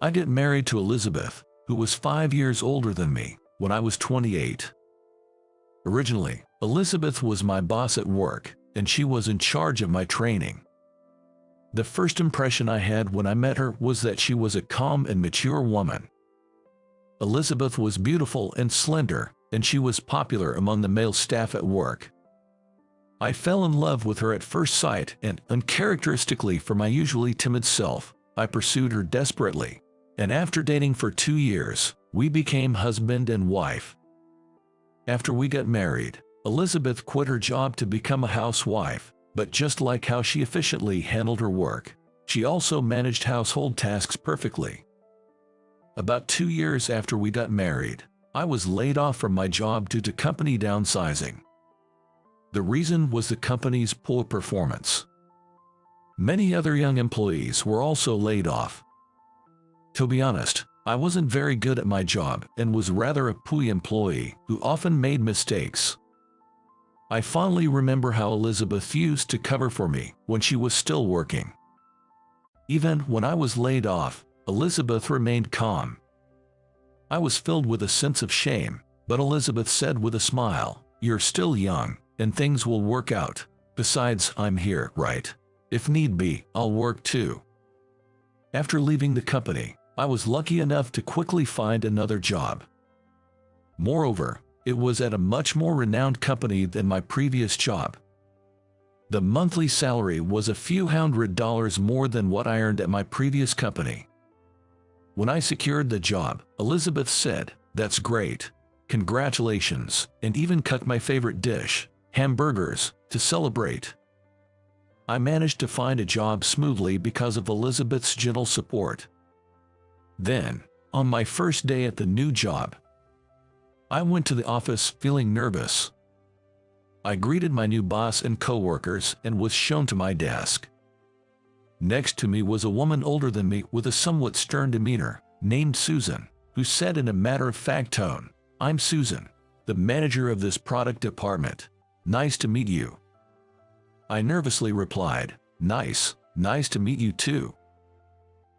I get married to Elizabeth, who was 5 years older than me when I was 28. Originally, Elizabeth was my boss at work, and she was in charge of my training. The first impression I had when I met her was that she was a calm and mature woman. Elizabeth was beautiful and slender, and she was popular among the male staff at work. I fell in love with her at first sight, and, uncharacteristically for my usually timid self, I pursued her desperately, and after dating for 2 years, we became husband and wife. After we got married, Elizabeth quit her job to become a housewife, but just like how she efficiently handled her work, she also managed household tasks perfectly. About 2 years after we got married, I was laid off from my job due to company downsizing. The reason was the company's poor performance. Many other young employees were also laid off. To be honest, I wasn't very good at my job and was rather a pooey employee who often made mistakes. I fondly remember how Elizabeth used to cover for me when she was still working. Even when I was laid off, Elizabeth remained calm. I was filled with a sense of shame, but Elizabeth said with a smile, "You're still young, and things will work out. Besides, I'm here, right? If need be, I'll work too." After leaving the company, I was lucky enough to quickly find another job. Moreover, it was at a much more renowned company than my previous job. The monthly salary was a few $100 more than what I earned at my previous company. When I secured the job, Elizabeth said, "That's great. Congratulations," and even cooked my favorite dish, hamburgers, to celebrate. I managed to find a job smoothly because of Elizabeth's gentle support. Then, on my first day at the new job, I went to the office feeling nervous. I greeted my new boss and coworkers and was shown to my desk. Next to me was a woman older than me with a somewhat stern demeanor, named Susan, who said in a matter-of-fact tone, "I'm Susan, the manager of this product department. Nice to meet you." I nervously replied, Nice to meet you too."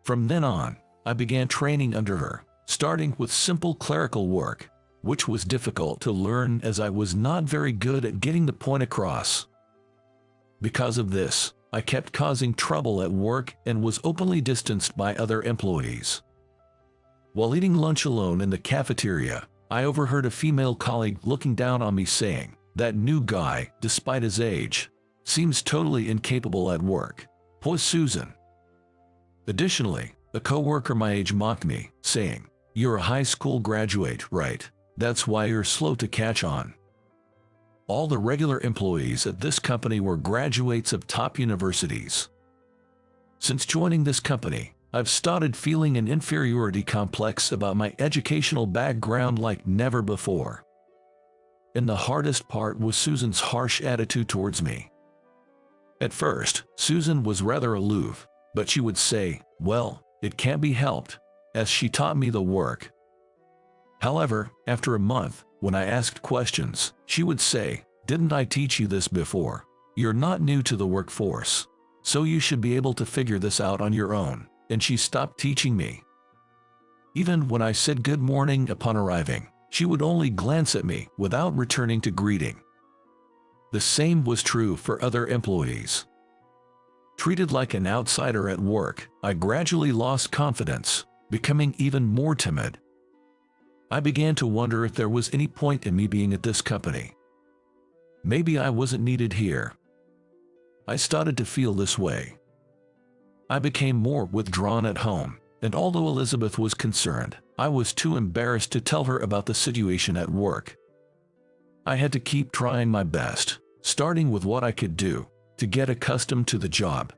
From then on, I began training under her, starting with simple clerical work, which was difficult to learn as I was not very good at getting the point across. Because of this, I kept causing trouble at work and was openly distanced by other employees. While eating lunch alone in the cafeteria, I overheard a female colleague looking down on me saying, "That new guy, despite his age, seems totally incapable at work. Poor Susan." Additionally, a coworker my age mocked me, saying, "You're a high school graduate, right? That's why you're slow to catch on." All the regular employees at this company were graduates of top universities. Since joining this company, I've started feeling an inferiority complex about my educational background like never before. And the hardest part was Susan's harsh attitude towards me. At first, Susan was rather aloof, but she would say, "Well, it can't be helped," as she taught me the work. However, after a month, when I asked questions, she would say, "Didn't I teach you this before? You're not new to the workforce, so you should be able to figure this out on your own," and she stopped teaching me. Even when I said good morning upon arriving, she would only glance at me without returning to greeting. The same was true for other employees. Treated like an outsider at work, I gradually lost confidence, becoming even more timid. I began to wonder if there was any point in me being at this company. Maybe I wasn't needed here. I started to feel this way. I became more withdrawn at home, and although Elizabeth was concerned, I was too embarrassed to tell her about the situation at work. I had to keep trying my best, starting with what I could do, to get accustomed to the job.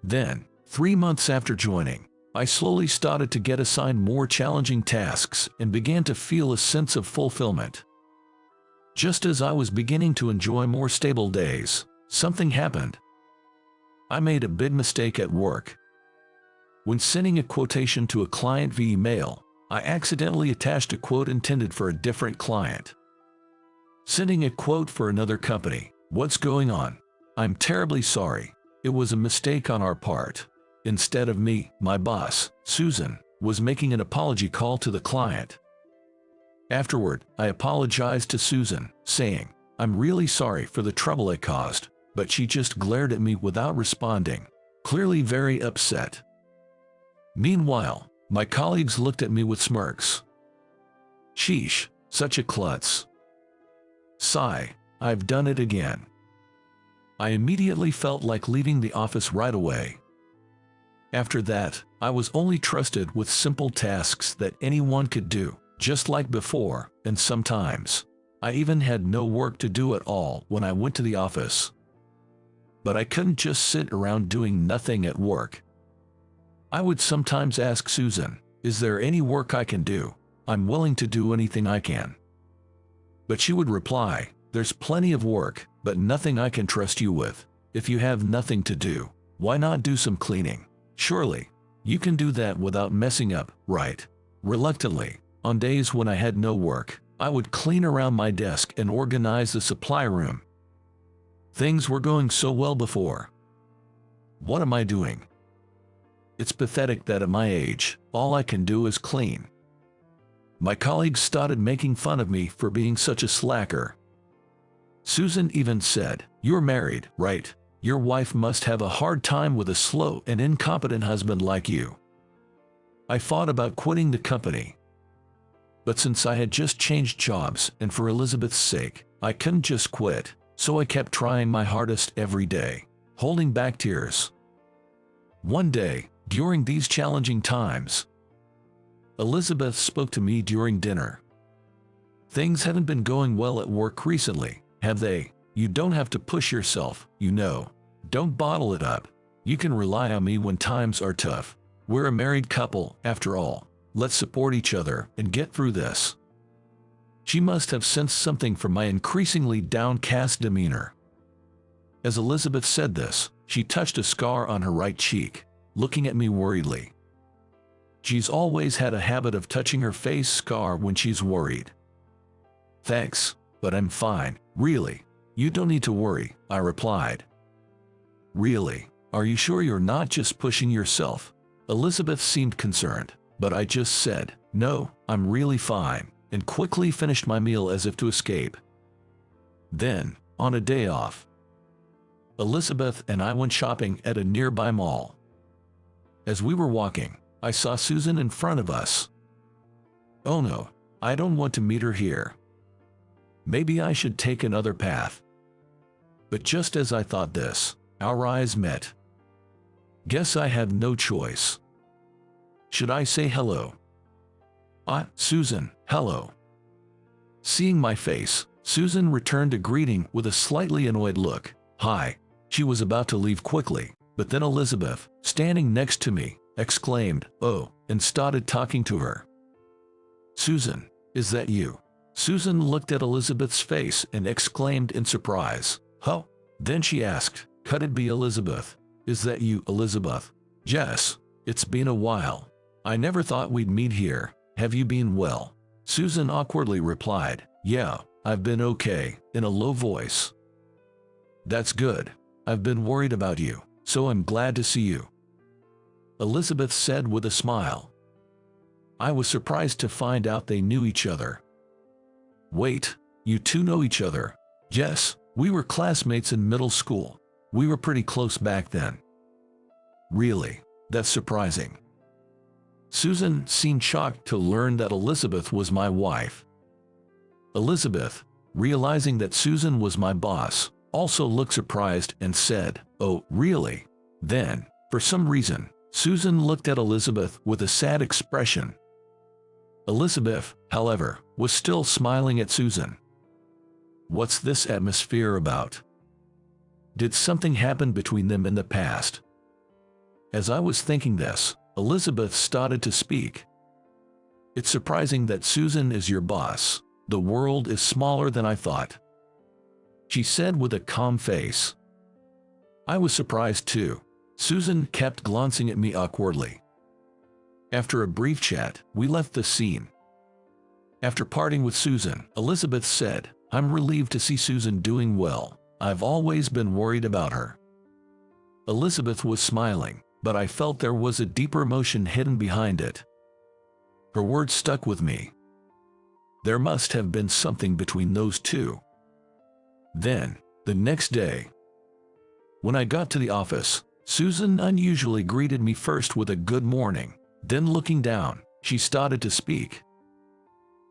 Then, 3 months after joining, I slowly started to get assigned more challenging tasks and began to feel a sense of fulfillment. Just as I was beginning to enjoy more stable days, something happened. I made a big mistake at work. When sending a quotation to a client via email, I accidentally attached a quote intended for a different client. Sending a quote for another company. "What's going on? I'm terribly sorry. It was a mistake on our part." Instead of me, my boss, Susan, was making an apology call to the client. Afterward, I apologized to Susan, saying, "I'm really sorry for the trouble I caused," but she just glared at me without responding, clearly very upset. Meanwhile, my colleagues looked at me with smirks. Sheesh, such a klutz. Sigh, I've done it again. I immediately felt like leaving the office right away. After that, I was only trusted with simple tasks that anyone could do, just like before, and sometimes I even had no work to do at all when I went to the office. But I couldn't just sit around doing nothing at work. I would sometimes ask Susan, "Is there any work I can do? I'm willing to do anything I can." But she would reply, "There's plenty of work, but nothing I can trust you with. If you have nothing to do, why not do some cleaning? Surely, you can do that without messing up, right?" Reluctantly, on days when I had no work, I would clean around my desk and organize the supply room. Things were going so well before. What am I doing? It's pathetic that at my age, all I can do is clean. My colleagues started making fun of me for being such a slacker. Susan even said, "You're married, right? Your wife must have a hard time with a slow and incompetent husband like you." I thought about quitting the company. But since I had just changed jobs and for Elizabeth's sake, I couldn't just quit, so I kept trying my hardest every day, holding back tears. One day, during these challenging times, Elizabeth spoke to me during dinner. "Things haven't been going well at work recently, have they? You don't have to push yourself, you know. Don't bottle it up. You can rely on me when times are tough. We're a married couple, after all. Let's support each other and get through this." She must have sensed something from my increasingly downcast demeanor. As Elizabeth said this, she touched a scar on her right cheek, looking at me worriedly. She's always had a habit of touching her face scar when she's worried. "Thanks, but I'm fine, really. You don't need to worry," I replied. "Really? Are you sure you're not just pushing yourself?" Elizabeth seemed concerned, but I just said, "No, I'm really fine," and quickly finished my meal as if to escape. Then, on a day off, Elizabeth and I went shopping at a nearby mall. As we were walking, I saw Susan in front of us. Oh no, I don't want to meet her here. Maybe I should take another path. But just as I thought this, our eyes met. Guess I had no choice. Should I say hello? Susan, hello." Seeing my face, Susan returned a greeting with a slightly annoyed look. "Hi." She was about to leave quickly, but then Elizabeth, standing next to me, exclaimed, "Oh," and started talking to her. "Susan, is that you?" Susan looked at Elizabeth's face and exclaimed in surprise, "Huh?" Then she asked, "Could it be Elizabeth? Is that you, Elizabeth?" "Yes, it's been a while. I never thought we'd meet here. Have you been well?" Susan awkwardly replied, "Yeah, I've been okay," in a low voice. "That's good. I've been worried about you, so I'm glad to see you," Elizabeth said with a smile. I was surprised to find out they knew each other. "Wait, you two know each other?" "Yes, we were classmates in middle school. We were pretty close back then." "Really? That's surprising." Susan seemed shocked to learn that Elizabeth was my wife. Elizabeth, realizing that Susan was my boss, also looked surprised and said, "Oh, really?" Then, for some reason, Susan looked at Elizabeth with a sad expression. Elizabeth, however, was still smiling at Susan. What's this atmosphere about? Did something happen between them in the past? As I was thinking this, Elizabeth started to speak. "It's surprising that Susan is your boss. The world is smaller than I thought," she said with a calm face. I was surprised too. Susan kept glancing at me awkwardly. After a brief chat, we left the scene. After parting with Susan, Elizabeth said, "I'm relieved to see Susan doing well. I've always been worried about her." Elizabeth was smiling. but I felt there was a deeper emotion hidden behind it. Her words stuck with me. There must have been something between those two. Then, the next day, when I got to the office, Susan unusually greeted me first with a good morning. Then looking down, she started to speak.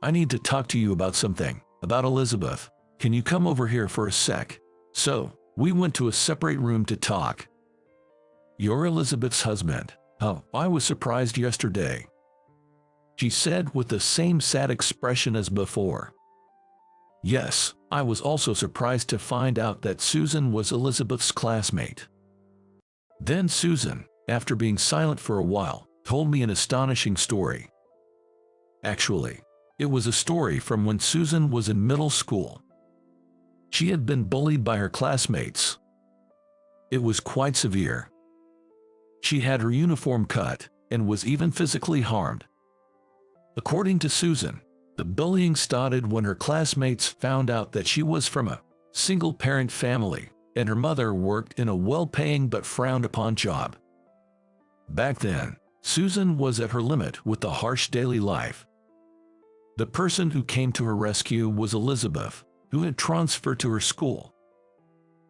"I need to talk to you about something, about Elizabeth. Can you come over here for a sec?" So, we went to a separate room to talk. "You're Elizabeth's husband. Oh, I was surprised yesterday," she said with the same sad expression as before. Yes, I was also surprised to find out that Susan was Elizabeth's classmate. Then Susan, after being silent for a while, told me an astonishing story. Actually, it was a story from when Susan was in middle school. She had been bullied by her classmates. It was quite severe. She had her uniform cut and was even physically harmed. According to Susan, the bullying started when her classmates found out that she was from a single-parent family and her mother worked in a well-paying but frowned-upon job. Back then, Susan was at her limit with the harsh daily life. The person who came to her rescue was Elizabeth, who had transferred to her school.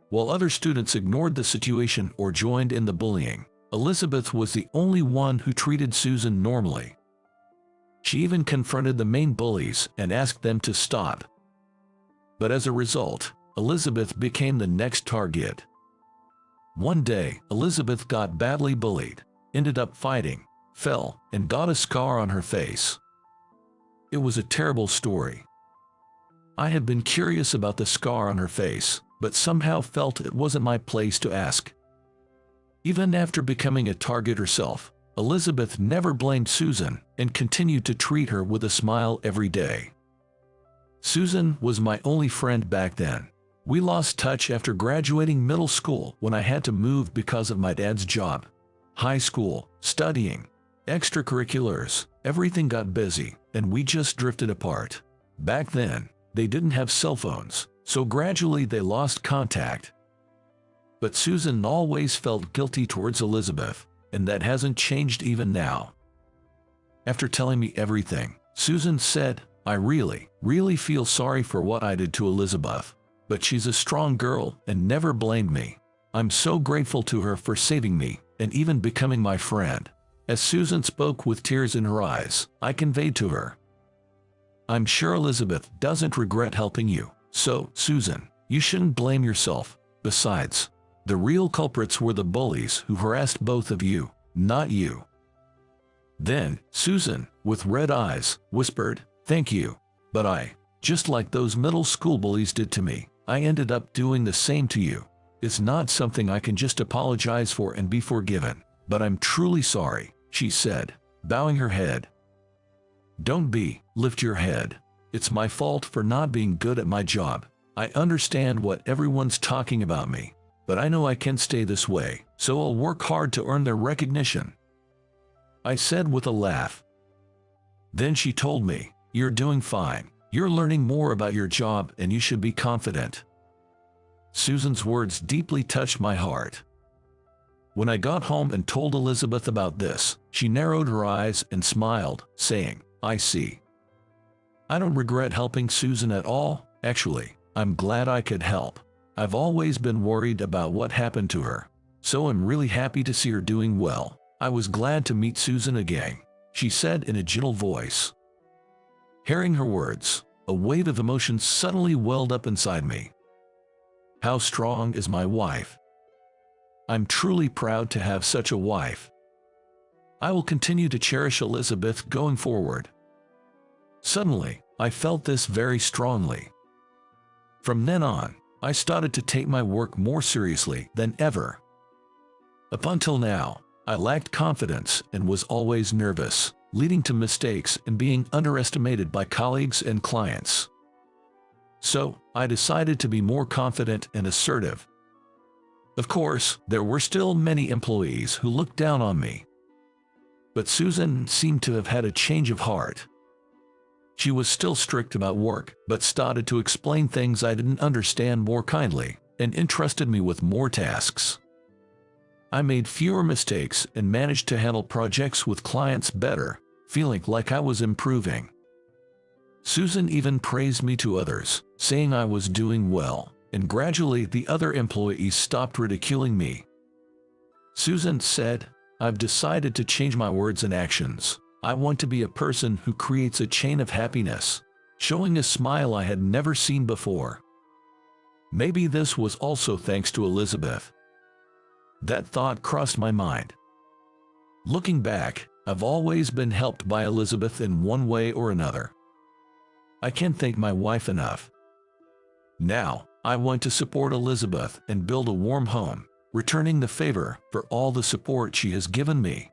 While other students ignored the situation or joined in the bullying, Elizabeth was the only one who treated Susan normally. She even confronted the main bullies and asked them to stop. But as a result, Elizabeth became the next target. One day, Elizabeth got badly bullied, ended up fighting, fell, and got a scar on her face. It was a terrible story. I had been curious about the scar on her face, but somehow felt it wasn't my place to ask. Even after becoming a target herself, Elizabeth never blamed Susan and continued to treat her with a smile every day. Susan was my only friend back then. We lost touch after graduating middle school when I had to move because of my dad's job. High school, studying, extracurriculars, everything got busy, and we just drifted apart. Back then, they didn't have cell phones, so gradually they lost contact. But Susan always felt guilty towards Elizabeth, and that hasn't changed even now. After telling me everything, Susan said, "I really feel sorry for what I did to Elizabeth, but she's a strong girl and never blamed me. I'm so grateful to her for saving me and even becoming my friend." As Susan spoke with tears in her eyes, I conveyed to her, "I'm sure Elizabeth doesn't regret helping you, so, Susan, you shouldn't blame yourself. Besides, the real culprits were the bullies who harassed both of you, not you." Then, Susan, with red eyes, whispered, "Thank you, but just like those middle school bullies did to me, I ended up doing the same to you. It's not something I can just apologize for and be forgiven, but I'm truly sorry," she said, bowing her head. "Don't lift your head. It's my fault for not being good at my job. I understand what everyone's talking about me, but I know I can't stay this way, so I'll work hard to earn their recognition," I said with a laugh. Then she told me, "You're doing fine. You're learning more about your job and you should be confident." Susan's words deeply touched my heart. When I got home and told Elizabeth about this, she narrowed her eyes and smiled, saying, "I see. I don't regret helping Susan at all. Actually, I'm glad I could help. I've always been worried about what happened to her, so I'm really happy to see her doing well. I was glad to meet Susan again," she said in a gentle voice. Hearing her words, a wave of emotion suddenly welled up inside me. How strong is my wife? I'm truly proud to have such a wife. I will continue to cherish Elizabeth going forward. Suddenly, I felt this very strongly. From then on, I started to take my work more seriously than ever. Up until now, I lacked confidence and was always nervous, leading to mistakes and being underestimated by colleagues and clients. So, I decided to be more confident and assertive. Of course, there were still many employees who looked down on me. But Susan seemed to have had a change of heart. She was still strict about work, but started to explain things I didn't understand more kindly, and entrusted me with more tasks. I made fewer mistakes and managed to handle projects with clients better, feeling like I was improving. Susan even praised me to others, saying I was doing well, and gradually the other employees stopped ridiculing me. Susan said, "I've decided to change my words and actions. I want to be a person who creates a chain of happiness," showing a smile I had never seen before. Maybe this was also thanks to Elizabeth. That thought crossed my mind. Looking back, I've always been helped by Elizabeth in one way or another. I can't thank my wife enough. Now, I want to support Elizabeth and build a warm home, returning the favor for all the support she has given me.